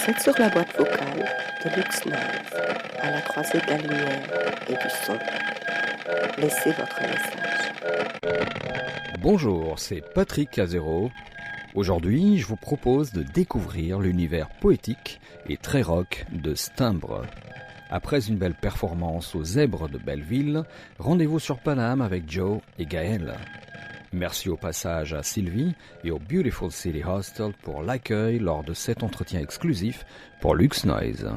Vous êtes sur la boîte vocale de Lux Noise, à la croisée de la lumière et du son. Laissez votre message. Bonjour, c'est Patrick Azero. Aujourd'hui, je vous propose de découvrir l'univers poétique et très rock de Stimbre. Après une belle performance aux Zèbres de Belleville, rendez-vous sur Paname avec Joe et Gaël. Merci au passage à Sylvie et au Beautiful City Hostel pour l'accueil lors de cet entretien exclusif pour Lux Noise.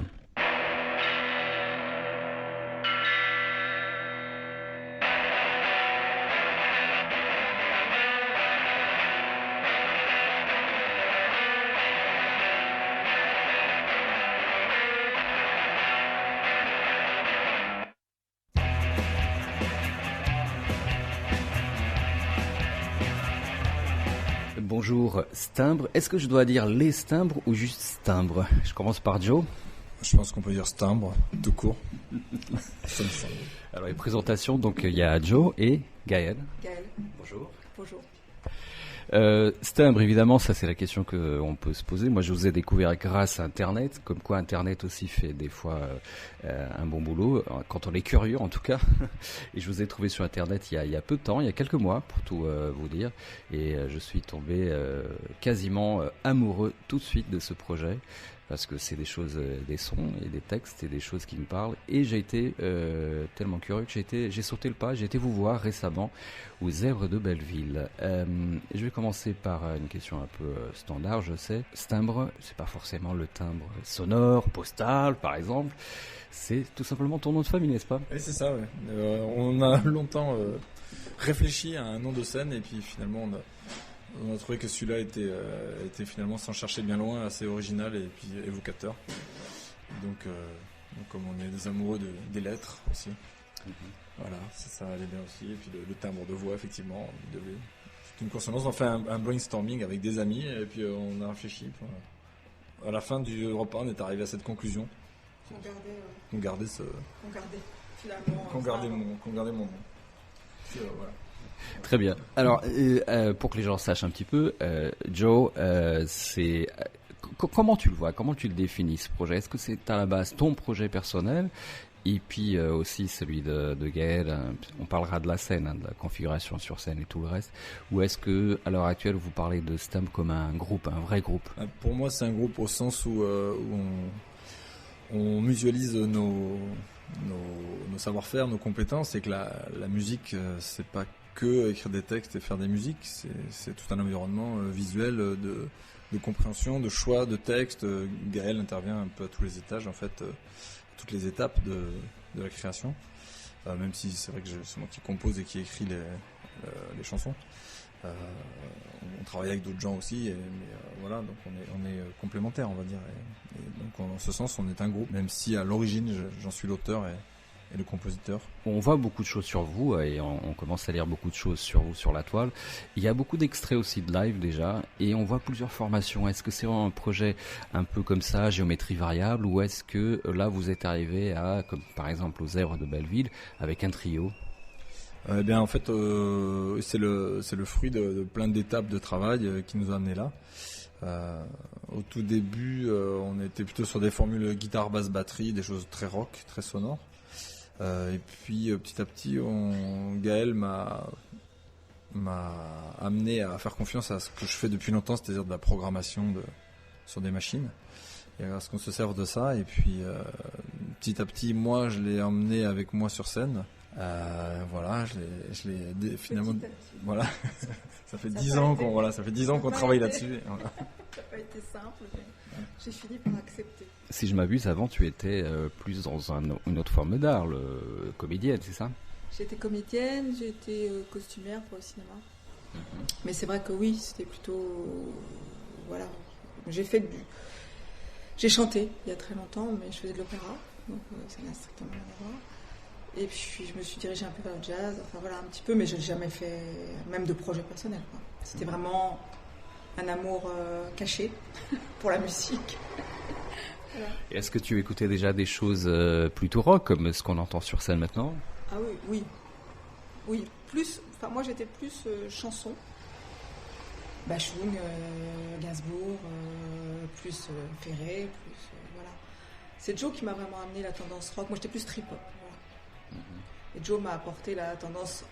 Bonjour Stimbre, est-ce que je dois dire les Stimbres ou juste Stimbre? Je commence par Joe. Je pense qu'on peut dire Stimbre, tout court. Ça me semble. Alors les présentations, donc il y a Joe et Gaël. Gaël. Bonjour. Bonjour. Stimbre, évidemment, ça c'est la question qu'on peut se poser. Moi je vous ai découvert grâce à Internet, comme quoi Internet aussi fait des fois un bon boulot, quand on est curieux en tout cas. Et je vous ai trouvé sur Internet il y a peu de temps, il y a quelques mois pour tout vous dire. Et je suis tombé quasiment amoureux tout de suite de ce projet. Parce que c'est des choses, des sons et des textes et des choses qui me parlent. Et j'ai été tellement curieux que j'ai sauté le pas. J'ai été vous voir récemment aux Zèbres de Belleville. Je vais commencer par une question un peu standard, je sais. Stimbre, c'est pas forcément le timbre sonore, postal, par exemple. C'est tout simplement ton nom de famille, n'est-ce pas? Oui, c'est ça, ouais. On a longtemps réfléchi à un nom de scène et puis finalement on a trouvé que celui-là était finalement, sans chercher bien loin, assez original et puis évocateur. Donc comme on est des amoureux des lettres aussi, voilà, ça allait bien aussi. Et puis le timbre de voix, effectivement, c'est une consonance. On fait un brainstorming avec des amis et puis on a réfléchi. À la fin du repas, on est arrivé à cette conclusion. Qu'on gardait mon nom. Voilà. Très bien. Alors, pour que les gens sachent un petit peu, Joe, comment tu le vois? Comment tu le définis, ce projet? Est-ce que c'est à la base ton projet personnel et puis aussi celui de Gaël? On parlera de la scène, de la configuration sur scène et tout le reste. Ou est-ce que, à l'heure actuelle, vous parlez de Stimbre comme un groupe, un vrai groupe? Pour moi, c'est un groupe au sens où on mutualise nos savoir-faire, nos compétences, et que la musique, c'est pas que écrire des textes et faire des musiques, c'est tout un environnement visuel de compréhension, de choix de textes. Gaël intervient un peu à tous les étages, en fait, toutes les étapes de la création, même si c'est vrai que c'est moi qui compose et qui écrit les chansons. On travaille avec d'autres gens aussi, mais voilà, donc on est complémentaires, on va dire, et donc en ce sens on est un groupe, même si à l'origine j'en suis l'auteur et le compositeur. On voit beaucoup de choses sur vous et on commence à lire beaucoup de choses sur vous sur la toile. Il y a beaucoup d'extraits aussi de live déjà et on voit plusieurs formations. Est-ce que c'est vraiment un projet un peu comme ça, géométrie variable, ou est-ce que là vous êtes arrivé à, comme par exemple aux Zèbres de Belleville, avec un trio? Eh bien, en fait, c'est le fruit de plein d'étapes de travail qui nous a amenés là. Au tout début, on était plutôt sur des formules guitare, basse, batterie, des choses très rock, très sonores. Et puis petit à petit, Gaël m'a amené à faire confiance à ce que je fais depuis longtemps, c'est-à-dire de la programmation sur des machines, et à ce qu'on se serve de ça. Et puis petit à petit, moi, je l'ai emmené avec moi sur scène. Voilà, je l'ai finalement. Voilà, ça fait 10 ans qu'on travaille là-dessus. Voilà. Ça n'a pas été simple, mais j'ai fini par accepter. Si je m'abuse, avant tu étais plus dans une autre forme d'art, comédienne, c'est ça? J'ai été comédienne, j'ai été costumière pour le cinéma. Mais c'est vrai que oui, c'était plutôt... Voilà, j'ai chanté il y a très longtemps, mais je faisais de l'opéra, donc ça n'a strictement rien à voir. Et puis je me suis dirigée un peu vers le jazz, enfin voilà, un petit peu, mais je n'ai jamais fait même de projet personnel, quoi. C'était vraiment un amour caché pour la musique. Voilà. Est-ce que tu écoutais déjà des choses plutôt rock, comme ce qu'on entend sur scène maintenant? Ah oui. Plus, enfin moi j'étais plus chanson, Bachung, Gainsbourg, plus Ferré, plus voilà. C'est Joe qui m'a vraiment amené la tendance rock. Moi, j'étais plus trip-hop. Voilà. Et Joe m'a apporté la tendance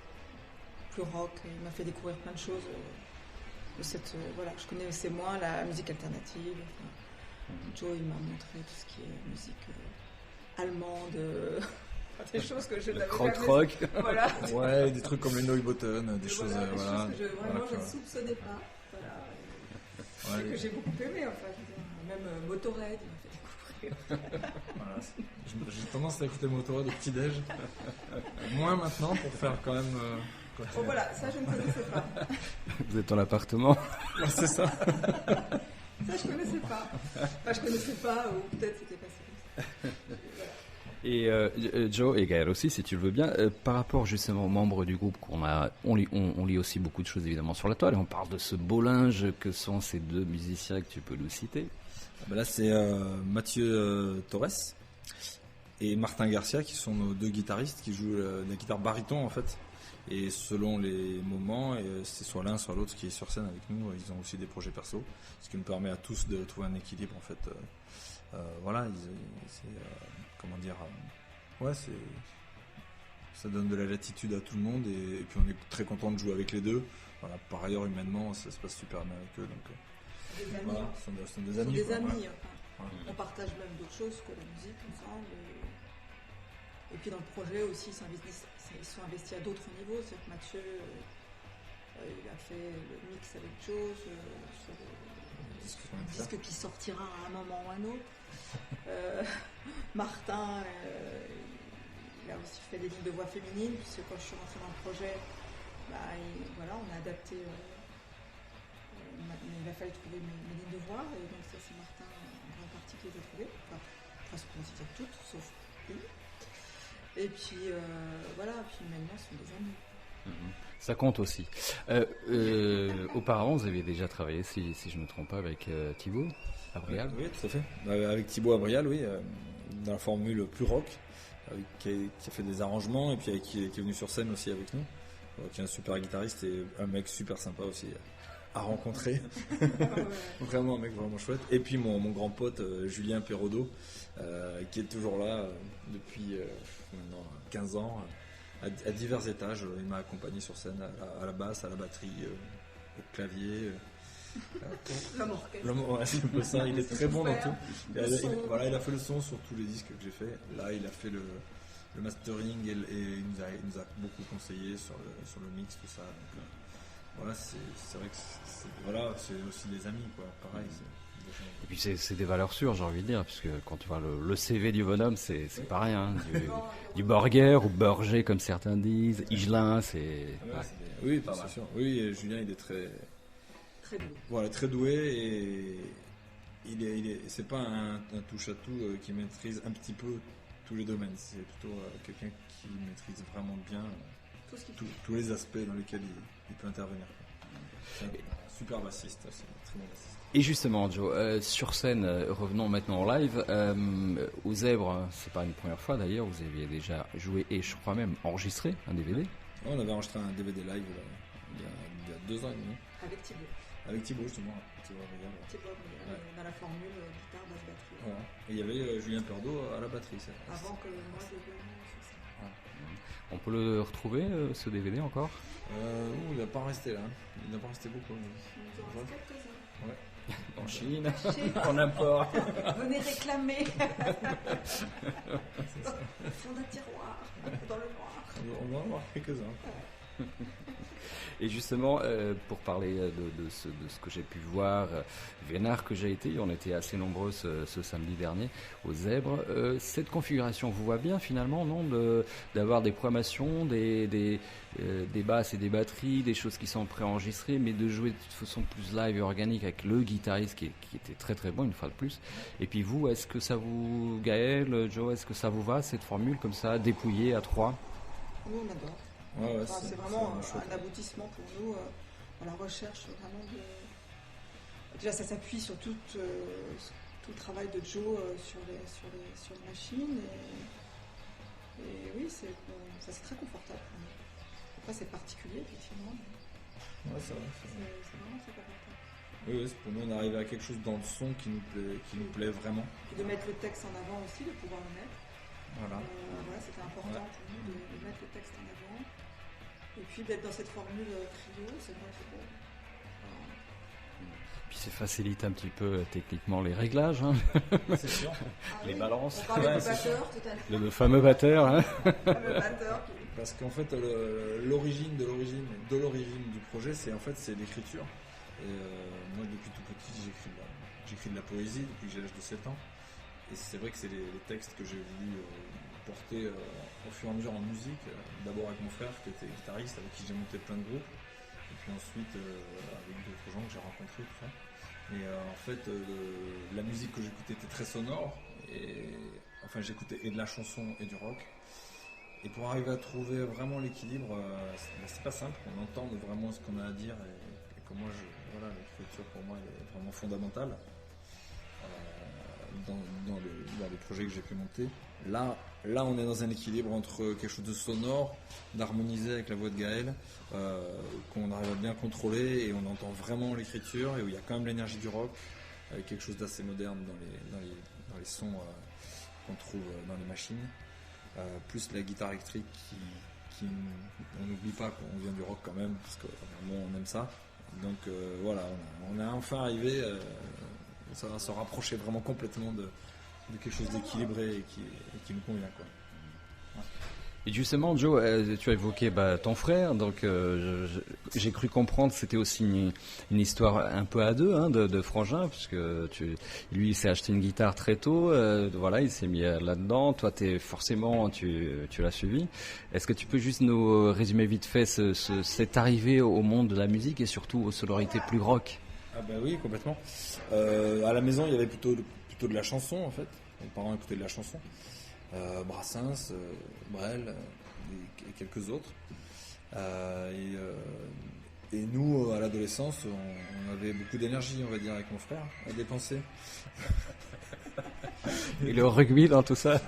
plus rock. Il m'a fait découvrir plein de choses. De cette, voilà, je connaissais moins la musique alternative. Enfin, Joe, il m'a montré tout ce qui est musique allemande. Des choses que je n'avais jamais rock. Voilà. Ouais, des trucs comme les Neubotten, des choses, Voilà, des voilà. choses que je ne vois. soupçonnais pas. Voilà. Ouais, Que j'ai beaucoup aimé, enfin. Même Motorhead, il m'a fait découvrir. voilà. J'ai tendance à écouter Motorhead au petit-déj. Moins maintenant pour faire quand même. Bon, voilà, ça je ne connaissais pas. Vous êtes en appartement. Ouais, c'est ça. Ça je connaissais pas. Enfin, je connaissais pas, ou peut-être c'était passé comme ça. Voilà. Et Joe et Gaël aussi, si tu le veux bien, par rapport justement aux membres du groupe, on lit aussi beaucoup de choses évidemment sur la toile, et on parle de ce beau linge que sont ces deux musiciens que tu peux nous citer. Là, c'est Mathieu Torres et Martin Garcia qui sont nos deux guitaristes qui jouent la guitare baryton en fait. Et selon les moments, c'est soit l'un soit l'autre qui est sur scène avec nous. Ils ont aussi des projets perso, ce qui nous permet à tous de trouver un équilibre en fait. Voilà, comment dire, ça donne de la latitude à tout le monde et puis on est très content de jouer avec les deux. Voilà, par ailleurs humainement ça se passe super bien avec eux, donc Des amis. voilà, ce sont des amis. Des quoi, amis. voilà. Enfin, on partage même d'autres choses que la musique ensemble. Et puis dans le projet aussi, ils sont investis à d'autres niveaux. C'est-à-dire que Mathieu, il a fait le mix avec Joe sur le disque qui sortira à un moment ou à un autre. Martin, il a aussi fait des lignes de voix féminines, puisque quand je suis rentrée dans le projet, voilà, on a adapté. Il a fallu trouver mes lignes de voix, et donc ça c'est Martin en grande partie qui les a trouvées. Enfin, presque on va dire toutes, sauf une. Et puis voilà, puis maintenant ce sont des amis. Ça compte aussi. Auparavant, vous aviez déjà travaillé, si je ne me trompe pas, avec Thibaut à Brial. Oui, tout à fait. Avec Thibaut à Brial, oui, dans la formule plus rock, qui a fait des arrangements et puis qui est venu sur scène aussi avec nous. Qui est un super guitariste et un mec super sympa aussi à rencontrer. Vraiment un mec vraiment chouette. Et puis mon grand pote Julien Perraudot, qui est toujours là depuis maintenant 15 ans, à divers étages. Il m'a accompagné sur scène à la basse, à la batterie, au clavier. L'homme orchestre. Ouais, c'est un peu ça. Il est très bon dans tout. Il a fait le son sur tous les disques que j'ai fait. Là, il a fait le mastering et il nous a beaucoup conseillé sur le mix, tout ça. Donc, voilà, c'est vrai que c'est aussi des amis, quoi. Pareil. Et puis c'est des valeurs sûres, j'ai envie de dire, puisque quand tu vois le CV du bonhomme, c'est pareil, hein, du Burger ou Burger comme certains disent, Higelin, c'est... Oui, c'est sûr. Oui, et Julien, il est très doué. Voilà, très doué et c'est pas un touche-à-tout qui maîtrise un petit peu tous les domaines. C'est plutôt quelqu'un qui maîtrise vraiment bien tous les aspects dans lesquels il peut intervenir. C'est un super bassiste, c'est un très bon bassiste. Et justement, Joe, sur scène, revenons maintenant en live. Aux Zèbres, c'est pas une première fois d'ailleurs, vous aviez déjà joué et je crois même enregistré un DVD. On avait enregistré un DVD live il y a 2 ans et demi. Avec Thibaut. Avec Thibaut justement. Thibaut, dans la formule guitare, basse, batterie. Voilà. Et il y avait Julien Perraudot à la batterie. Avant que moi je vienne sur ça. On peut le retrouver, ce DVD encore? Il n'a pas resté là. Il n'a pas resté beaucoup. Il nous en reste quelques-uns. Ouais. En Chine, en import. Venez réclamer. Sur un tiroir, dans le noir. On va en avoir quelques-uns. Et justement, pour parler de ce que j'ai pu voir, Vénard que j'ai été, on était assez nombreux ce samedi dernier aux Zèbres. Cette configuration vous va bien finalement, non, d'avoir des programmations, des basses et des batteries, des choses qui sont préenregistrées, mais de jouer de façon plus live et organique avec le guitariste qui était très très bon une fois de plus. Et puis vous, est-ce que ça vous, Gaël, Joe, est-ce que ça vous va cette formule comme ça, dépouillée à 3? Nous on adore. Ouais, enfin, c'est vraiment un aboutissement pour nous dans la recherche vraiment de... Déjà ça s'appuie sur tout le travail de Joe sur les machines et oui ça c'est très confortable pour nous. Après c'est particulier effectivement. Ouais, ça va. C'est vraiment très confortable. Oui, pour nous, on est arrivé à quelque chose dans le son qui nous plaît vraiment. Et de mettre le texte en avant aussi, de pouvoir le mettre. Voilà. Voilà, c'était important pour nous de mettre le texte en avant. Et puis d'être dans cette formule trio, c'est vrai que c'est beau. Puis ça facilite un petit peu techniquement les réglages, hein. C'est sûr. Les balances. On parlait Ouais, du c'est batteur tout à l'heure. Le fameux batteur, hein. Le batteur qui... Parce qu'en fait, l'origine du projet, c'est l'écriture. Et moi, depuis tout petit, j'écris de la poésie depuis que j'ai l'âge de 7 ans. Et c'est vrai que c'est les textes que j'ai voulu porter au fur et à mesure en musique. D'abord avec mon frère qui était guitariste, avec qui j'ai monté plein de groupes. Et puis ensuite avec d'autres gens que j'ai rencontrés, tout ça. Et en fait, la musique que j'écoutais était très sonore. Et enfin, j'écoutais et de la chanson et du rock. Et pour arriver à trouver vraiment l'équilibre, c'est pas simple. On entend vraiment ce qu'on a à dire. Et que moi, l'écriture pour moi est vraiment fondamentale dans les projets que j'ai pu monter. Là, on est dans un équilibre entre quelque chose de sonore, d'harmoniser avec la voix de Gaël, qu'on arrive à bien contrôler et on entend vraiment l'écriture et où il y a quand même l'énergie du rock, avec quelque chose d'assez moderne dans les sons qu'on trouve dans les machines, plus la guitare électrique qui on n'oublie pas qu'on vient du rock quand même, parce que vraiment on aime ça. Donc voilà, on a enfin arrivé, ça va se rapprocher vraiment complètement de quelque chose d'équilibré et qui nous convient, quoi. Ouais. Et justement, Joe, tu as évoqué ton frère, donc j'ai cru comprendre que c'était aussi une histoire un peu à deux, hein, de frangin, puisque lui il s'est acheté une guitare très tôt, voilà, il s'est mis là-dedans. Toi, forcément, tu l'as suivi. Est-ce que tu peux juste nous résumer vite fait cette arrivée au monde de la musique et surtout aux sonorités plus rock? Ah bah oui, complètement. À la maison, il y avait plutôt de la chanson en fait. Mes parents écoutaient de la chanson. Brassens, Brel et quelques autres. Et nous, à l'adolescence, on avait beaucoup d'énergie, on va dire, avec mon frère, à dépenser. Et le rugby dans tout ça?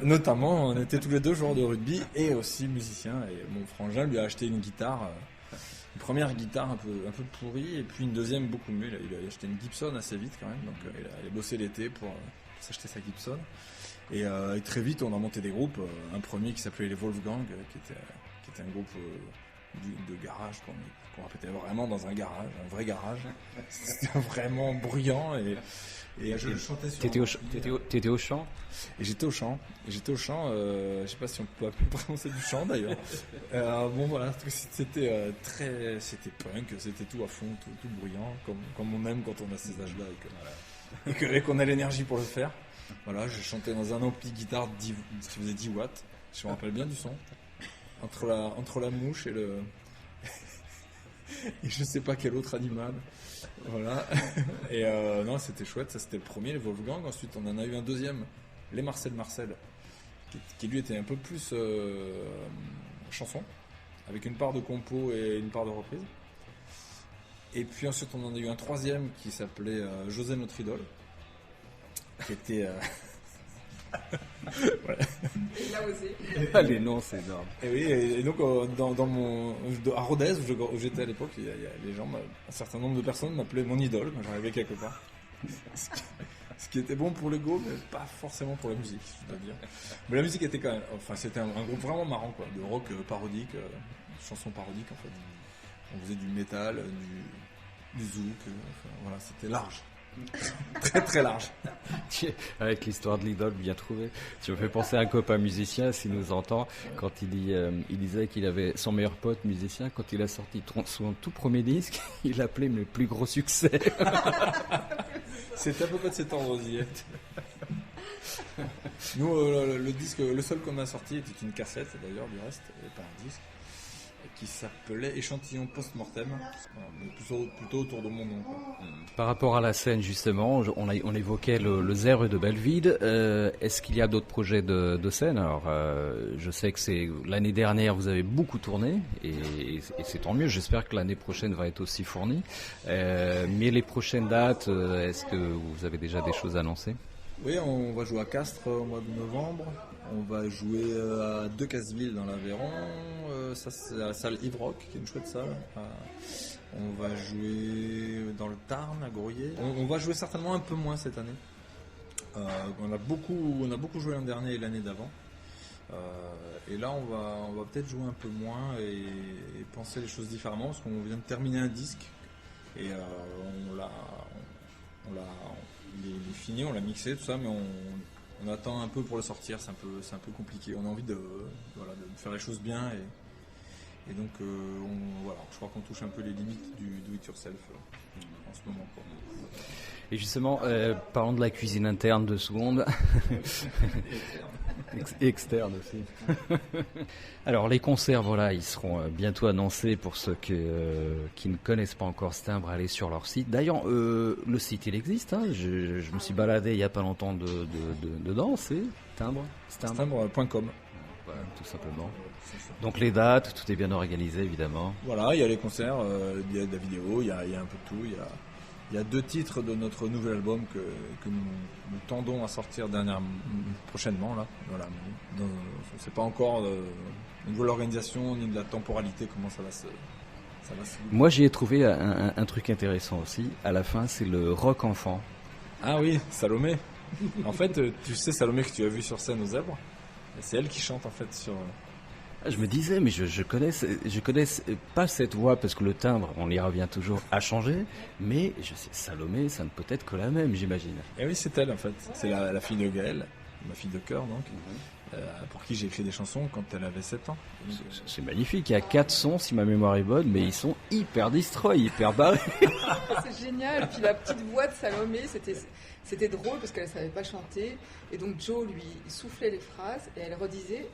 Notamment, on était tous les deux joueurs de rugby et aussi musiciens. Et mon frangin lui a acheté une guitare, une première guitare un peu pourrie, et puis une deuxième beaucoup mieux. Il a acheté une Gibson assez vite quand même, donc il a bossé l'été pour s'acheter sa Gibson. Et très vite, on a monté des groupes. Un premier qui s'appelait les Wolfgang, qui était un groupe de garage qu'on répétait vraiment dans un garage, un vrai garage. C'était vraiment bruyant et je chantais sur. T'étais au chant? Et j'étais au chant. Je sais pas si on peut appeler prononcer du chant d'ailleurs. Bon voilà, c'était punk, c'était tout à fond, tout bruyant, comme on aime quand on a ces âges-là et qu'on a l'énergie pour le faire. Voilà, je chantais dans un ampli guitare qui faisait 10 watts. Je me rappelle bien du son. Entre la mouche et et je sais pas quel autre animal. Voilà. Et non, c'était chouette. Ça, c'était le premier, les Wolfgang. Ensuite, on en a eu un deuxième, les Marcel, qui lui était un peu plus chanson, avec une part de compo et une part de reprise. Et puis ensuite, on en a eu un troisième qui s'appelait José notre idole, qui était voilà. Il a osé. Les noms, c'est énorme. Et oui, et donc à Rodez où j'étais à l'époque, il y a les gens, un certain nombre de personnes m'appelaient mon idole quand j'arrivais quelque part. Ce qui était bon pour l'ego, mais pas forcément pour la musique, je dois dire. Mais la musique était quand même, enfin c'était un groupe vraiment marrant, quoi, de rock parodique, chanson parodique en fait. On faisait du métal, du zouk, enfin, voilà, c'était large. Très très large. Avec l'histoire de l'idole bien trouvée. Tu me fais penser à un copain musicien, s'il nous entend, quand il disait qu'il avait son meilleur pote musicien, quand il a sorti son tout premier disque, il l'appelait le plus gros succès. C'est à peu près de cet ordre d'y être. Nous, le disque, le seul qu'on a sorti était une cassette d'ailleurs du reste, et pas un disque, qui s'appelait Échantillon Post-Mortem, plutôt autour de mon nom, quoi. Par rapport à la scène justement, on évoquait le Zère de Belleville. Est-ce qu'il y a d'autres projets de scène? Alors, je sais que l'année dernière vous avez beaucoup tourné et c'est tant mieux. J'espère que l'année prochaine va être aussi fournie. Mais les prochaines dates, est-ce que vous avez déjà des choses à annoncer? Oui, on va jouer à Castres au mois de novembre. On va jouer à Decazeville dans l'Aveyron ça c'est la salle Yves Rock, qui est une chouette salle. On va jouer dans le Tarn, à Gourier. On va jouer certainement un peu moins cette année. On a beaucoup joué l'an dernier et l'année d'avant. Et là, on va peut-être jouer un peu moins et penser les choses différemment, parce qu'on vient de terminer un disque et il est fini, on l'a mixé, tout ça, mais on attend un peu pour le sortir. C'est un peu compliqué. On a envie de faire les choses bien et donc je crois qu'on touche un peu les limites du do it yourself en ce moment, quoi. Et justement, parlons de la cuisine interne 2 secondes. Externe aussi. Alors les concerts, voilà, ils seront bientôt annoncés pour ceux qui ne connaissent pas encore Stimbre. Allez sur leur site. D'ailleurs, le site il existe. Hein. Je me suis baladé il y a pas longtemps dedans. C'est Stimbre.com. Voilà, tout simplement. Donc les dates, tout est bien organisé évidemment. Voilà, il y a les concerts, il y a de la vidéo, il y a un peu de tout. Il y a 2 titres de notre nouvel album que nous tendons à sortir prochainement. Là. Voilà. On ne sait pas encore au niveau de l'organisation ni de la temporalité comment ça va se. Moi j'y ai trouvé un truc intéressant aussi. À la fin, c'est le rock enfant. Ah oui, Salomé. En fait, tu sais Salomé que tu as vu sur scène aux Zèbres, c'est elle qui chante en fait sur. Je me disais, mais je connais pas cette voix parce que le timbre, on y revient toujours, a changé. Mais je sais, Salomé, ça ne peut être que la même, j'imagine. Et oui, c'est elle en fait. C'est la fille de Gaël, ma fille de cœur donc, pour qui j'ai écrit des chansons quand elle avait 7 ans. C'est magnifique. Il y a 4 sons, si ma mémoire est bonne, mais ils sont hyper destroy, hyper barrés. C'est génial. Puis la petite voix de Salomé, c'était drôle parce qu'elle ne savait pas chanter. Et donc Joe lui soufflait les phrases et elle redisait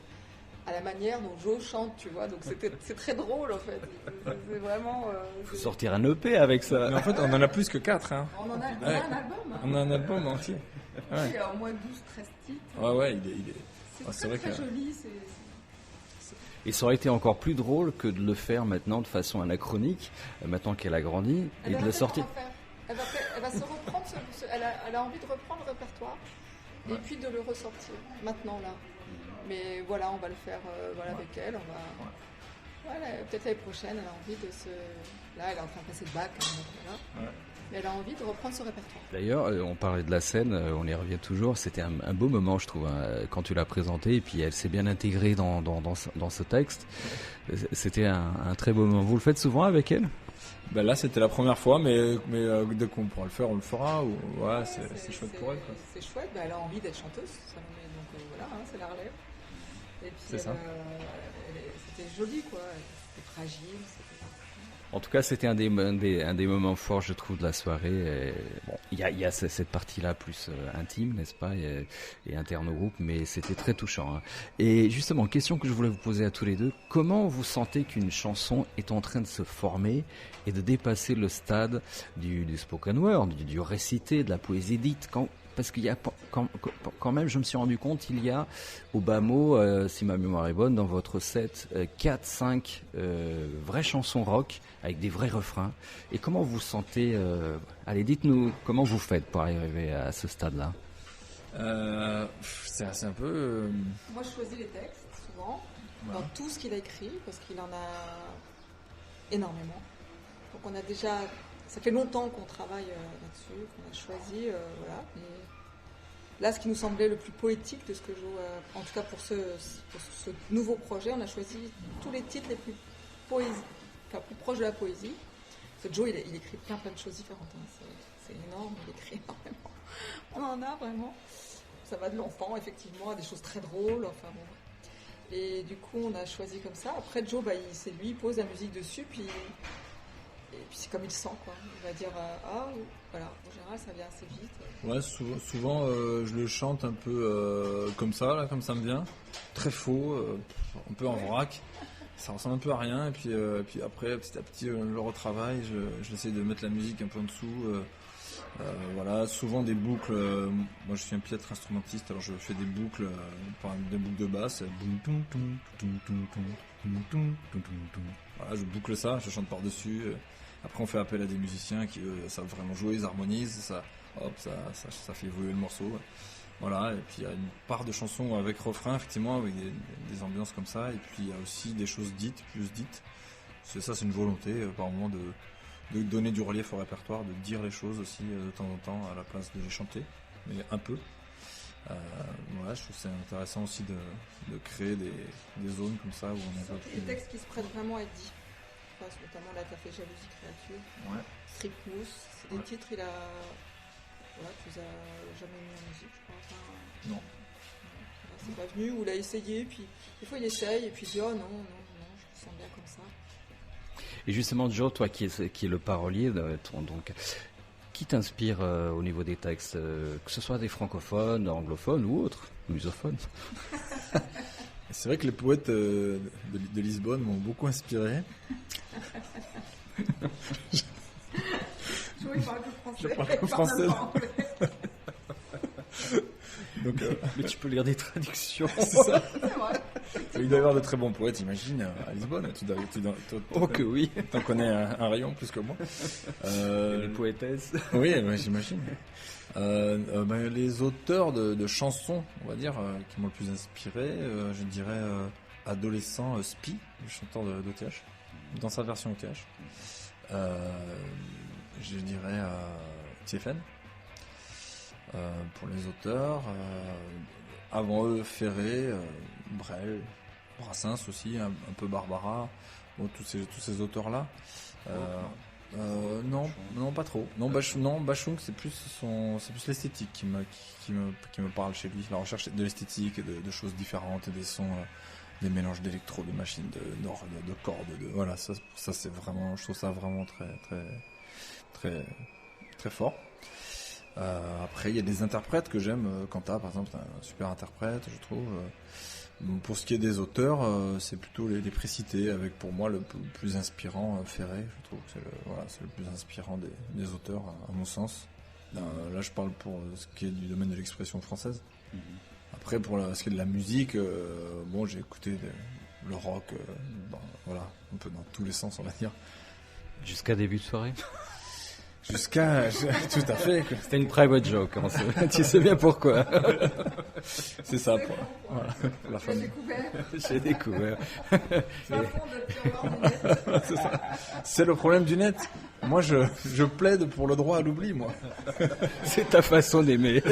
à la manière dont Joe chante, tu vois. Donc c'est très drôle en fait. C'est vraiment. Faut sortir un EP avec ça. Mais en fait, on en a plus que 4. Hein. On a un album. Hein. On a un album entier. Ouais. Il y a au moins 12-13 titres. Ouais, il est. C'est très joli. Et ça aurait été encore plus drôle que de le faire maintenant de façon anachronique, maintenant qu'elle a grandi, et de le sortir. Elle va se reprendre, elle a envie de reprendre le répertoire et puis de le ressortir maintenant là. Mais voilà, on va le faire avec elle. Peut-être l'année prochaine, elle a envie de se. Là, elle est en train de passer le bac. Mais elle a envie de reprendre ce répertoire. D'ailleurs, on parlait de la scène, on y revient toujours. C'était un beau moment, je trouve, quand tu l'as présentée. Et puis, elle s'est bien intégrée dans ce texte. C'était un très beau moment. Vous le faites souvent avec elle ? Ben là, c'était la première fois, mais dès qu'on pourra le faire, on le fera. Ouais, c'est chouette pour elle. Quoi. C'est chouette. Elle a envie d'être chanteuse, Salomé. Donc voilà, c'est la relève. Et puis, c'est ça. C'était joli, quoi. C'était fragile. En tout cas, c'était un des moments forts, je trouve, de la soirée. Bon, il y a cette partie-là plus intime, n'est-ce pas, et interne au groupe, mais c'était très touchant. Hein. Et justement, question que je voulais vous poser à tous les deux, comment vous sentez qu'une chanson est en train de se former et de dépasser le stade du spoken word, du récité, de la poésie dite, parce qu'il y a quand même, je me suis rendu compte, il y a au bas mot, si ma mémoire est bonne, dans votre set, 4-5 vraies chansons rock avec des vrais refrains. Et comment vous sentez allez, dites-nous comment vous faites pour arriver à ce stade-là. C'est un peu. Moi, je choisis les textes souvent dans tout ce qu'il a écrit parce qu'il en a énormément. Donc, on a déjà. Ça fait longtemps qu'on travaille là-dessus, qu'on a choisi, voilà. Et là, ce qui nous semblait le plus poétique de ce que en tout cas pour ce nouveau projet, on a choisi tous les titres les plus plus proches de la poésie. Parce que Joe, il écrit plein de choses différentes. Hein. C'est énorme, il écrit énormément. On en a vraiment. Ça va de l'enfant, effectivement, à des choses très drôles. Enfin bon. Et du coup, on a choisi comme ça. Après, Joe, c'est lui, il pose la musique dessus, puis c'est comme il sent, quoi. Il va dire voilà. En général, ça vient assez vite. Ouais, souvent je le chante un peu comme ça me vient, très faux, un peu en vrac. Ça ressemble un peu à rien. Et puis après, petit à petit, je le retravaille. J'essaie de mettre la musique un peu en dessous. Voilà, souvent des boucles. Moi, je suis un piètre instrumentiste, alors je fais des boucles, des boucles de basse. Voilà, je boucle ça, je chante par-dessus. Après, on fait appel à des musiciens qui savent vraiment jouer, ils harmonisent, ça fait évoluer le morceau. Voilà, et puis il y a une part de chansons avec refrain, effectivement, avec des ambiances comme ça, et puis il y a aussi des choses dites, plus dites. C'est une volonté, par moment, de donner du relief au répertoire, de dire les choses aussi de temps en temps à la place de les chanter, mais un peu. Voilà, je trouve que c'est intéressant aussi de créer des zones comme ça où on est un peu plus... Des textes qui se prêtent vraiment à être dits. Je pense notamment là, t'as fait Jalousie créature, Ouais. Strip Mousse, c'est des titres, voilà, tu les as jamais mis en musique, je crois. Enfin, Non. voilà, c'est pas venu, ou il a essayé, puis des fois il essaye, et puis il dit oh non, je me sens bien comme ça. Et justement, Joe, toi qui est le parolier, donc, qui t'inspire au niveau des textes, que ce soit des francophones, anglophones ou autres, lusophones? C'est vrai que les poètes de Lisbonne m'ont beaucoup inspiré. Il parle que français. Je parle que français. Donc, Mais tu peux lire des traductions. c'est ça. C'est vrai. Il doit y avoir de très bons poètes, imagine, à Lisbonne. Oh que oui. T'en connais un rayon plus que moi. Les poétesses. Oui, j'imagine. Les auteurs de chansons, on va dire, qui m'ont le plus inspiré, je dirais Adolescent Spi, le chanteur d'OTH, dans sa version OTH. Je dirais TFN. Pour les auteurs, avant eux Ferré, Brel, Brassens aussi, un peu Barbara, bon, tous ces auteurs-là. Non, pas trop. Non, Bachung, c'est plus l'esthétique qui me parle chez lui. La recherche de l'esthétique, de choses différentes, des sons, des mélanges d'électro, de machines, de cordes, voilà. Ça c'est vraiment, je trouve ça vraiment très, très, très, très fort. Après, il y a des interprètes que j'aime. Quanta, par exemple, c'est un super interprète, je trouve. Pour ce qui est des auteurs, c'est plutôt les précités, avec pour moi le plus inspirant Ferré. Je trouve que c'est le plus inspirant des auteurs, à mon sens. Là, je parle pour ce qui est du domaine de l'expression française. Après, pour ce qui est de la musique, j'ai écouté le rock, un peu dans tous les sens, on va dire. Jusqu'à début de soirée. Tout à fait. C'était une private joke. Tu sais bien pourquoi. C'est ça. Voilà. La famille. J'ai découvert. C'est ça. C'est le problème du net. Moi, je plaide pour le droit à l'oubli, moi. C'est ta façon d'aimer.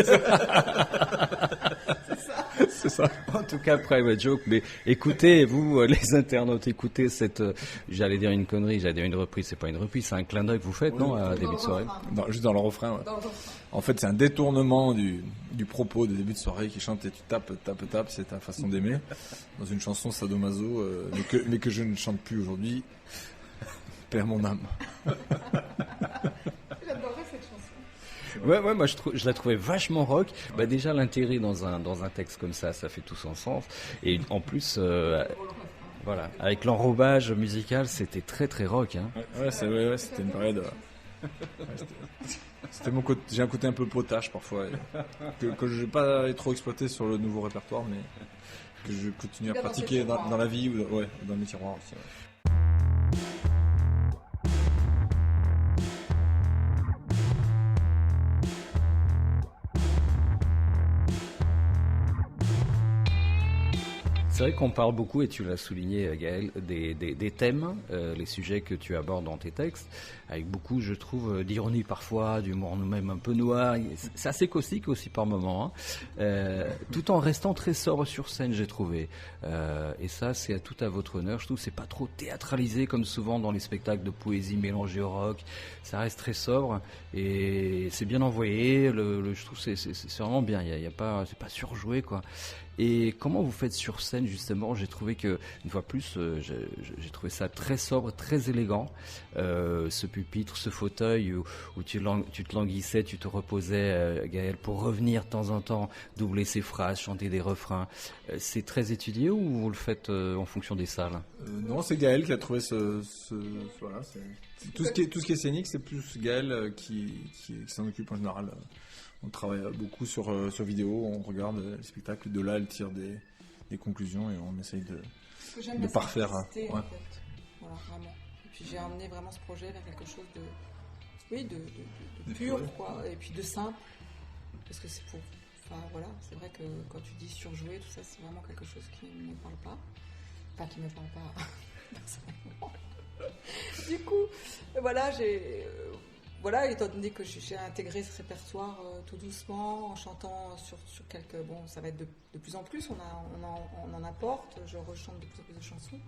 C'est ça. En tout cas, private joke. Mais écoutez, vous, les internautes, écoutez cette. J'allais dire une connerie, j'allais dire une reprise. C'est pas une reprise, c'est un clin d'œil que vous faites, non, à début de soirée. Juste dans le refrain. Ouais. En fait, c'est un détournement du propos de début de soirée qui chante et tu tapes, c'est ta façon d'aimer. Dans une chanson sadomaso, mais que je ne chante plus aujourd'hui. Père mon âme. J'adorais cette chanson. Ouais, moi je la trouvais vachement rock. Bah déjà l'intérêt dans un texte comme ça fait tout son sens. Et en plus, voilà, avec l'enrobage musical, c'était très très rock. Hein. Ouais, c'était une période. C'était mon côté. J'ai un côté un peu potache parfois, que je n'ai pas trop exploité sur le nouveau répertoire, mais que je continue à pratiquer dans la vie ou dans mes tiroirs aussi. Ouais. C'est vrai qu'on parle beaucoup, et tu l'as souligné Gaël, des thèmes, les sujets que tu abordes dans tes textes, avec beaucoup, je trouve, d'ironie parfois, d'humour même un peu noir. C'est assez caustique aussi par moments, hein. Tout en restant très sobre sur scène, j'ai trouvé. Et ça, c'est tout à votre honneur. Je trouve que c'est pas trop théâtralisé comme souvent dans les spectacles de poésie mélangée au rock. Ça reste très sobre et c'est bien envoyé. Je trouve que c'est vraiment bien. Il y a pas, c'est pas surjoué, quoi. Et comment vous faites sur scène justement? J'ai trouvé que une fois plus, j'ai trouvé ça très sobre, très élégant. Ce pupitre, ce fauteuil où tu te languissais, tu te reposais, Gaël, pour revenir de temps en temps, doubler ses phrases, chanter des refrains. C'est très étudié ou vous le faites en fonction des salles? Non, c'est Gaël qui a trouvé voilà. Tout ce qui est scénique, c'est plus Gaël qui s'en occupe en général. On travaille beaucoup sur vidéo, on regarde les spectacles, de là elle tire des conclusions et on essaye de parfaire. En fait. Voilà, vraiment. Et puis j'ai emmené vraiment ce projet vers quelque chose de pur, quoi, et puis de simple, parce que c'est pour Enfin voilà, c'est vrai que quand tu dis surjouer, tout ça, c'est vraiment quelque chose qui ne me parle pas. Enfin, qui ne me parle pas personnellement. Du coup, voilà, étant donné que j'ai intégré ce répertoire tout doucement, en chantant sur quelques... Bon, ça va être de plus en plus, on en apporte, je rechante de plus en plus de chansons.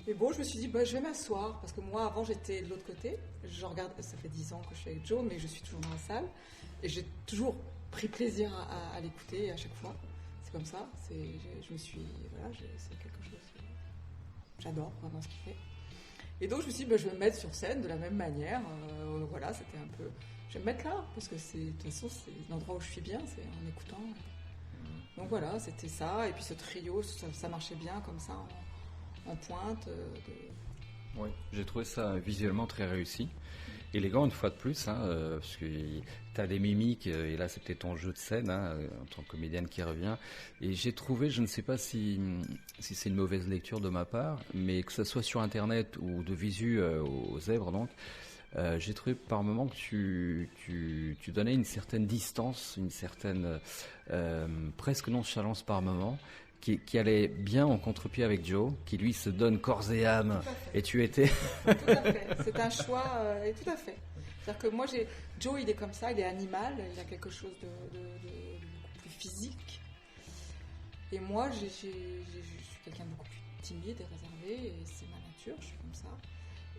Mais bon, je me suis dit, je vais m'asseoir, parce que moi, avant, j'étais de l'autre côté. Je regarde, ça fait 10 ans que je suis avec Joe, mais je suis toujours dans la salle. Et j'ai toujours pris plaisir à l'écouter à chaque fois. C'est comme ça, c'est quelque chose... J'adore vraiment ce qu'il fait. Et donc, je me suis dit, je vais me mettre sur scène de la même manière. Voilà, c'était un peu... Je vais me mettre là, parce que de toute façon, c'est l'endroit où je suis bien, c'est en écoutant. Donc voilà, c'était ça. Et puis ce trio, ça marchait bien comme ça, en pointe. Oui, j'ai trouvé ça visuellement très réussi. Élégant une fois de plus, parce que tu as des mimiques, et là c'était ton jeu de scène, en tant que comédienne qui revient. Et j'ai trouvé, je ne sais pas si c'est une mauvaise lecture de ma part, mais que ce soit sur Internet ou de visu aux Zèbres, donc, j'ai trouvé par moments que tu donnais une certaine distance, une certaine presque nonchalance par moment, qui allait bien en contre-pied avec Joe, qui lui se donne corps et âme, et tu étais... Tout à fait, c'est un choix, et tout à fait. C'est-à-dire que moi, Joe, il est comme ça, il est animal, il a quelque chose de beaucoup plus physique. Et moi, je suis quelqu'un de beaucoup plus timide et réservé, et c'est ma nature, je suis comme ça.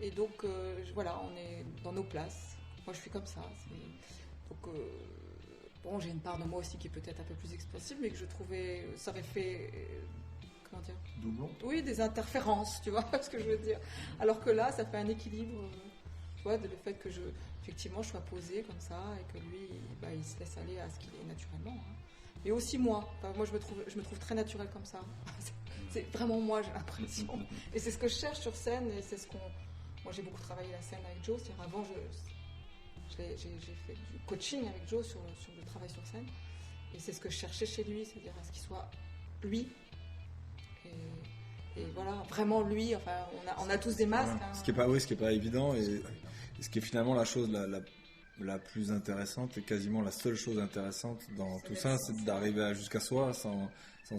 Et donc, voilà, on est dans nos places. Moi, je suis comme ça. Donc... Bon, j'ai une part de moi aussi qui est peut-être un peu plus expansive, mais que je trouvais, ça aurait fait, comment dire ? Doublon ? Oui, des interférences, tu vois ce que je veux dire. Alors que là, ça fait un équilibre, tu vois, le fait que effectivement, je sois posée comme ça, et que lui, il se laisse aller à ce qu'il est naturellement. Et aussi moi. Enfin, moi, je me trouve très naturelle comme ça. C'est vraiment moi, j'ai l'impression. Et c'est ce que je cherche sur scène, et c'est ce qu'on... Moi, j'ai beaucoup travaillé la scène avec Joe, c'est-à-dire avant, j'ai fait du coaching avec Joe sur le travail sur scène, et c'est ce que je cherchais chez lui, c'est-à-dire à ce qu'il soit lui, et voilà, vraiment lui. Enfin, on a tous des masques. Voilà. Ce qui est pas évident, et ce qui est finalement la chose la plus intéressante, et quasiment la seule chose intéressante dans tout ça, c'est d'arriver jusqu'à soi sans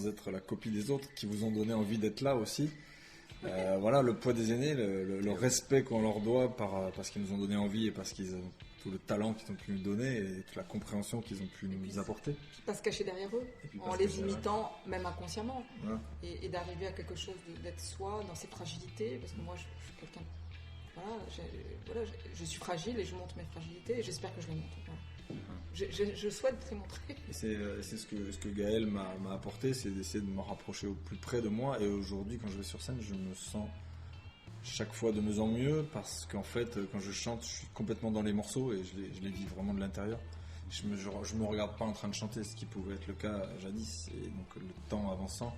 être la copie des autres qui vous ont donné envie d'être là aussi. Voilà, le poids des aînés, le respect qu'on leur doit parce qu'ils nous ont donné envie, et parce qu'ils ont tout le talent qu'ils ont pu nous donner, et toute la compréhension qu'ils ont pu nous apporter. Pas se cacher derrière eux, en les imitant, même inconsciemment. Voilà. Et d'arriver à quelque chose, d'être soi dans ses fragilités, parce que moi je suis quelqu'un... Voilà, je suis fragile, et je montre mes fragilités, et j'espère que je les montre. Voilà. Je souhaite les montrer. Et c'est ce que Gaël m'a apporté, c'est d'essayer de me rapprocher au plus près de moi. Et aujourd'hui, quand je vais sur scène, je me sens chaque fois de mieux en mieux, parce qu'en fait, quand je chante, je suis complètement dans les morceaux, et je les vis vraiment de l'intérieur. Je me regarde pas en train de chanter, ce qui pouvait être le cas jadis. Et donc le temps avançant,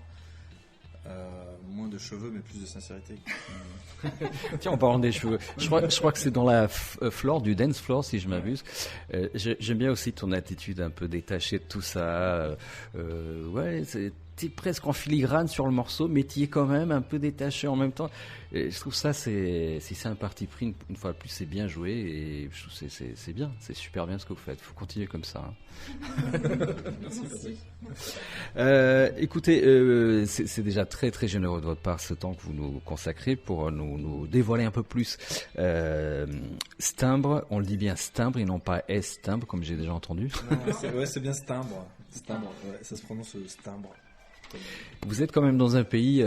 moins de cheveux, mais plus de sincérité. Tiens, en parlant des cheveux, je crois que c'est dans la floor du dance floor, si je m'abuse. J'aime bien aussi ton attitude un peu détachée de tout ça. Ouais, t'es presque en filigrane sur le morceau, mais t'y es quand même un peu détaché en même temps. Et je trouve ça, si c'est un parti pris, une fois de plus, c'est bien joué, et je trouve que c'est bien, c'est super bien ce que vous faites. Faut continuer comme ça. Merci. Écoutez, c'est déjà très très généreux de votre part, ce temps que vous nous consacrez pour nous dévoiler un peu plus Stimbre. On le dit bien Stimbre et non pas S-Timbre, comme j'ai déjà entendu. Non, c'est bien Stimbre. Stimbre, ouais, ça se prononce Stimbre. Vous êtes quand même dans un pays,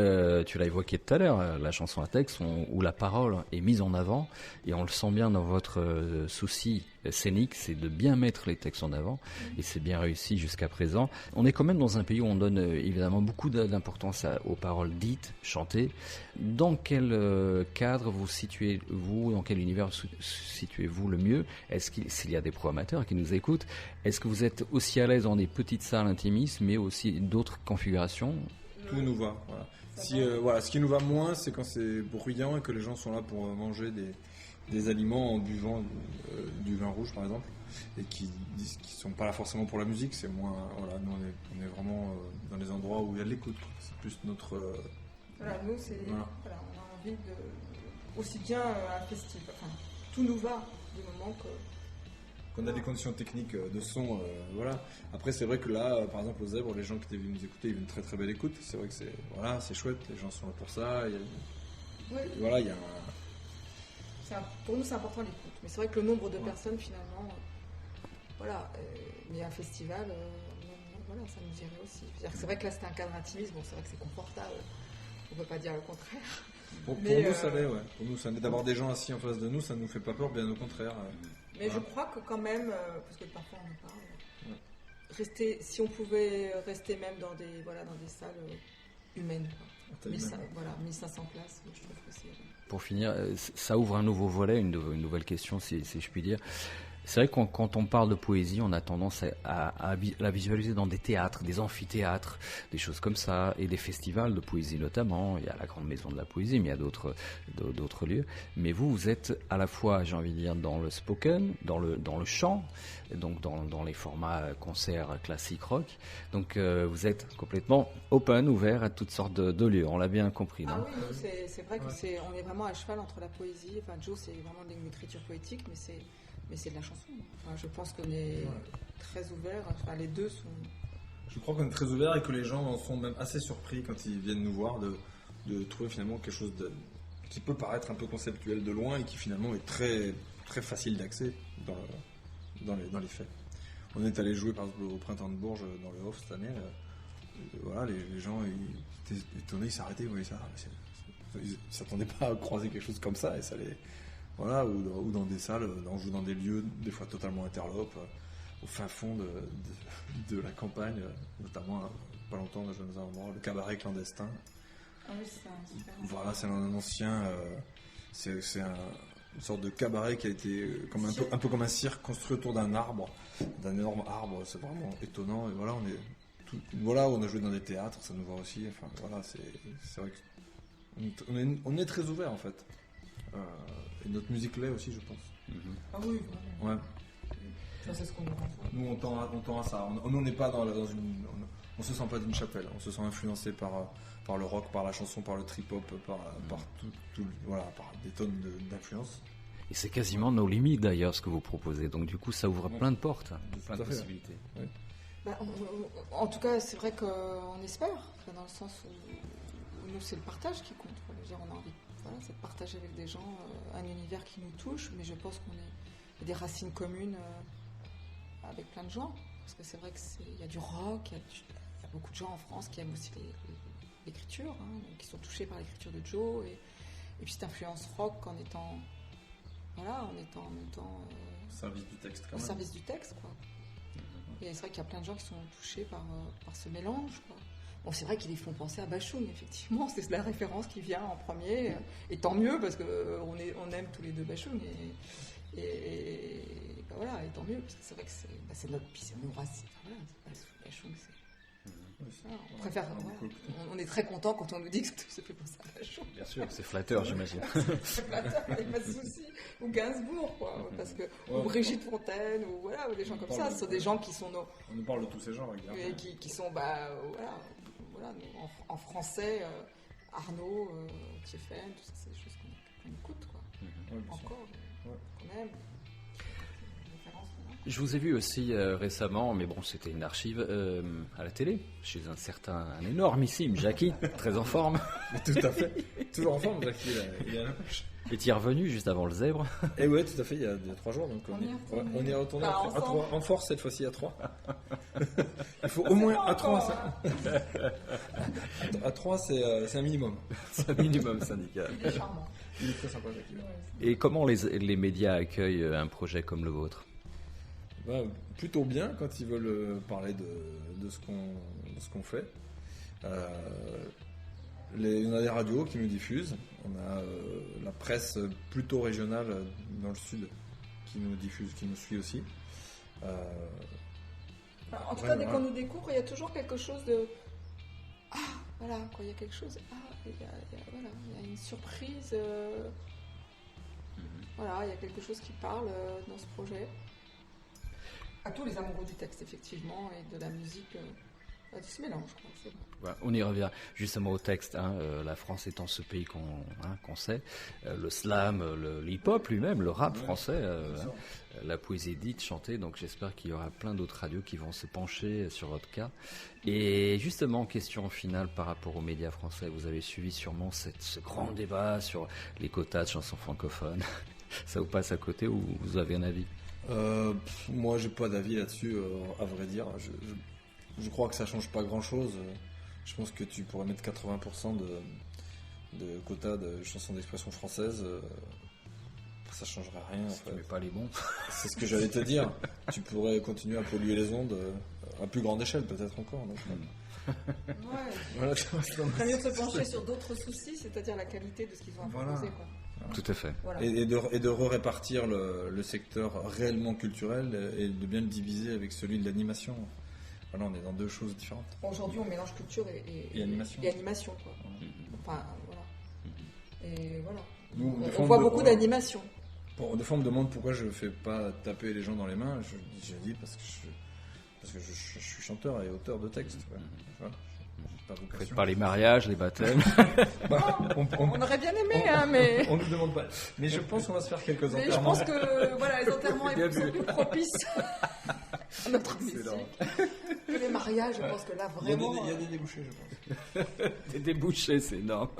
tu l'as évoqué tout à l'heure, la chanson à texte, où la parole est mise en avant, et on le sent bien dans votre souci scénique, c'est de bien mettre les textes en avant, et c'est bien réussi jusqu'à présent. On est quand même dans un pays où on donne évidemment beaucoup d'importance aux paroles dites, chantées. Dans quel cadre vous situez-vous, dans quel univers situez-vous le mieux? S'il y a des pro-amateurs qui nous écoutent, est-ce que vous êtes aussi à l'aise dans des petites salles intimistes, mais aussi d'autres configurations? Tout nous va. Voilà. Ce qui nous va moins, c'est quand c'est bruyant et que les gens sont là pour manger des aliments en buvant du vin rouge, par exemple, et qui sont pas là forcément pour la musique. C'est moins. Voilà, nous on est vraiment dans les endroits où il y a de l'écoute. C'est plus notre. Voilà, nous on a envie de aussi bien un festival. Enfin, tout nous va du moment qu'on a des conditions techniques de son, voilà. Après, c'est vrai que là, par exemple, au Zèbre, les gens qui étaient venus nous écouter, ils ont une très très belle écoute. C'est vrai que c'est chouette, les gens sont là pour ça. Voilà, il y a pour nous, c'est important l'écoute. Mais c'est vrai que le nombre de personnes, finalement, voilà. Mais un festival, voilà, ça nous irait aussi. C'est vrai que là, c'était un cadre intimiste. Bon, c'est vrai que c'est confortable. On ne peut pas dire le contraire. Pour nous, ça l'est, ouais. Pour nous, ça l'est. D'avoir des gens assis en face de nous, ça ne nous fait pas peur, bien au contraire. Mais je crois que quand même, parce que parfois on en parle, si on pouvait rester même dans des salles humaines, quoi. 1500 places, je trouve que c'est... Pour finir, ça ouvre un nouveau volet, une nouvelle question, si je puis dire. C'est vrai que quand on parle de poésie, on a tendance à la visualiser dans des théâtres, des amphithéâtres, des choses comme ça, et des festivals de poésie notamment. Il y a la Grande Maison de la Poésie, mais il y a d'autres lieux. Mais vous êtes à la fois, j'ai envie de dire, dans le spoken, dans le chant, donc dans les formats concerts classiques rock. Donc vous êtes complètement open, ouvert à toutes sortes de lieux. On l'a bien compris, non ? Ah oui, c'est vrai qu'on est vraiment à cheval entre la poésie. Enfin, Joe, c'est vraiment une écriture poétique, mais c'est de la chanson. Enfin, je pense qu'on est très ouvert. Enfin, les deux sont... Je crois qu'on est très ouvert et que les gens en sont même assez surpris quand ils viennent nous voir de trouver finalement quelque chose qui peut paraître un peu conceptuel de loin et qui finalement est très, très facile d'accès dans les faits. On est allé jouer par exemple au Printemps de Bourges dans le Off cette année. Voilà, les gens ils étaient étonnés, ils s'arrêtaient, ils voyaient ça. Ils ne s'attendaient pas à croiser quelque chose comme ça et ça les... Voilà, ou dans des salles, on joue dans des lieux des fois totalement interlopes, au fin fond de la campagne, notamment pas longtemps dans un endroit, le cabaret clandestin. Ah oui, c'est un super. Voilà, c'est un ancien, c'est une sorte de cabaret qui a été un peu comme un cirque construit autour d'un énorme arbre. C'est vraiment étonnant. Et voilà, on a joué dans des théâtres, ça nous va aussi. Enfin voilà, c'est vrai que on est très ouvert en fait. Et notre musique l'est aussi, je pense. Ah oui, ouais. Ça, c'est ce qu'on entend. Nous, on tend à ça. On n'est pas on se sent pas d'une chapelle. On se sent influencé par le rock, par la chanson, par le trip-hop, par par des tonnes d'influences. Et c'est quasiment nos limites d'ailleurs, ce que vous proposez. Donc du coup, ça ouvre plein de portes, plein de possibilités. Ouais. En tout cas, c'est vrai qu'on espère, dans le sens où nous, c'est le partage qui compte. Je veux dire, on a envie c'est de partager avec des gens un univers qui nous touche, mais je pense qu'on a des racines communes avec plein de gens. Parce que c'est vrai qu'il y a du rock, il y a beaucoup de gens en France qui aiment aussi l'écriture, qui sont touchés par l'écriture de Joe, et puis cette influence rock en étant en même temps service du texte, quand au même. Service du texte, quoi. Et c'est vrai qu'il y a plein de gens qui sont touchés par ce mélange, quoi. Bon, c'est vrai qu'ils les font penser à Bachoun, effectivement, c'est la référence qui vient en premier, et tant mieux, parce qu'on aime tous les deux Bachoun, et voilà, et tant mieux, parce que c'est vrai que c'est notre racine, voilà, c'est pas Bachoun, on préfère, on est très content quand on nous dit que ça fait penser à Bachoun. Bien sûr, c'est flatteur, j'imagine. C'est flatteur, il n'y a pas de souci. Ou Gainsbourg, quoi, parce que, ou Brigitte Fontaine, ou des gens comme ça, ce sont des gens qui sont On nous parle de tous ces gens, regarde. Et qui sont, en français, Arnaud, Tiefen, tout ça, c'est des choses qu'on écoute, quoi. Encore, qu'on aime. Je vous ai vu aussi récemment, mais bon, c'était une archive à la télé, chez un énormissime Jackie, très en forme. Tout à fait, toujours en forme, Jackie. Il est à la poche. Et tu es revenu juste avant le Zèbre. Et ouais, tout à fait, il y a 3 jours, donc on y est retourné en force cette fois-ci à 3. Il faut au moins à 3. À 3, c'est un minimum. C'est un minimum syndical. Il est charmant. Il est très sympa, Jackie. Et comment les médias accueillent un projet comme le vôtre ? Plutôt bien quand ils veulent parler de ce qu'on fait. On a des radios qui nous diffusent, on a la presse plutôt régionale dans le sud qui nous diffuse, qui nous suit aussi. En tout cas, dès qu'on nous découvre, il y a toujours quelque chose de... Ah, voilà, quoi, il y a quelque chose... Ah, il y a une surprise... Voilà, il y a quelque chose qui parle dans ce projet. À tous les amoureux du texte, effectivement, et de la musique Tout se mélange, quoi. C'est bon. Voilà, on y revient justement au texte. La France étant ce pays qu'on sait, le slam, le hip-hop lui-même, le rap français, la poésie dite, chantée. Donc j'espère qu'il y aura plein d'autres radios qui vont se pencher sur votre cas. Et justement, question finale par rapport aux médias français. Vous avez suivi sûrement ce grand débat sur les quotas de chansons francophones. Ça vous passe à côté ou vous avez un avis? Moi, j'ai pas d'avis là-dessus, à vrai dire. Je crois que ça change pas grand-chose. Je pense que tu pourrais mettre 80% de quotas de chansons d'expression française. Ça changerait rien. En fait. Mais pas les bons. C'est ce que j'allais te dire. Tu pourrais continuer à polluer les ondes à plus grande échelle, peut-être encore. Donc, Ouais. voilà, C'est mieux de se pencher sur d'autres soucis, c'est-à-dire la qualité de ce qu'ils ont à proposer, quoi. Tout à fait. Voilà. et de répartir le secteur réellement culturel et de bien le diviser avec celui de l'animation. Voilà, on est dans deux choses différentes. Aujourd'hui, on mélange culture et animation, quoi. Enfin, voilà. Et voilà. Nous, On voit beaucoup d'animation. Des fois, on me demande pourquoi je fais pas taper les gens dans les mains. Je dis parce que je suis chanteur et auteur de textes. Voilà. Pas vocation. Faites pas les mariages, les baptêmes. On aurait bien aimé, mais... On ne nous demande pas. Mais je pense qu'on va se faire quelques Mais je enterrements. pense que voilà, les enterrements sont plus propices à notre musique. Que les mariages, je pense que là, vraiment... Il y a des débouchés, je pense. Des débouchés, c'est énorme.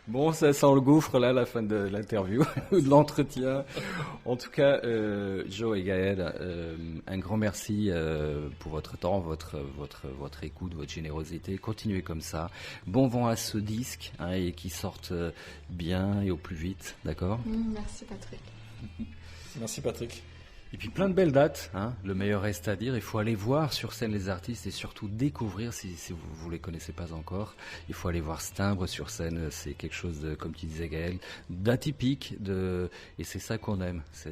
Bon, ça sent le gouffre là, la fin de l'interview ou de l'entretien. En tout cas, Joe et Gaël, un grand merci pour votre temps, votre écoute, votre générosité. Continuez comme ça. Bon vent à ce disque et qu'il sorte bien et au plus vite, d'accord? Merci Patrick. Merci Patrick. Et puis plein de belles dates, le meilleur reste à dire. Il faut aller voir sur scène les artistes et surtout découvrir si vous les connaissez pas encore. Il faut aller voir Stimbre sur scène, c'est quelque chose de, comme tu disais Gaël, d'atypique, et c'est ça qu'on aime. C'est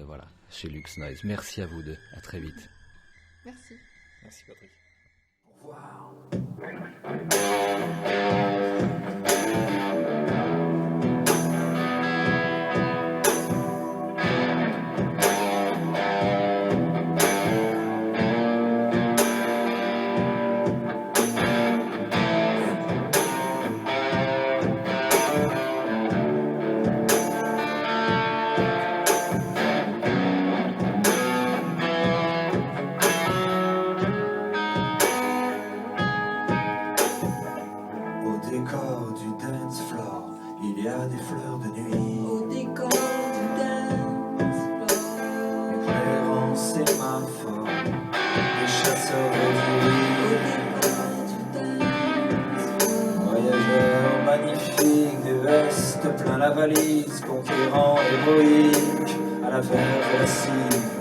voilà, chez Lux Noise. Merci à vous deux, à très vite. Merci. Merci Patrick. Au revoir. Plein la valise, conquérant, héroïque, à la verve et la cime.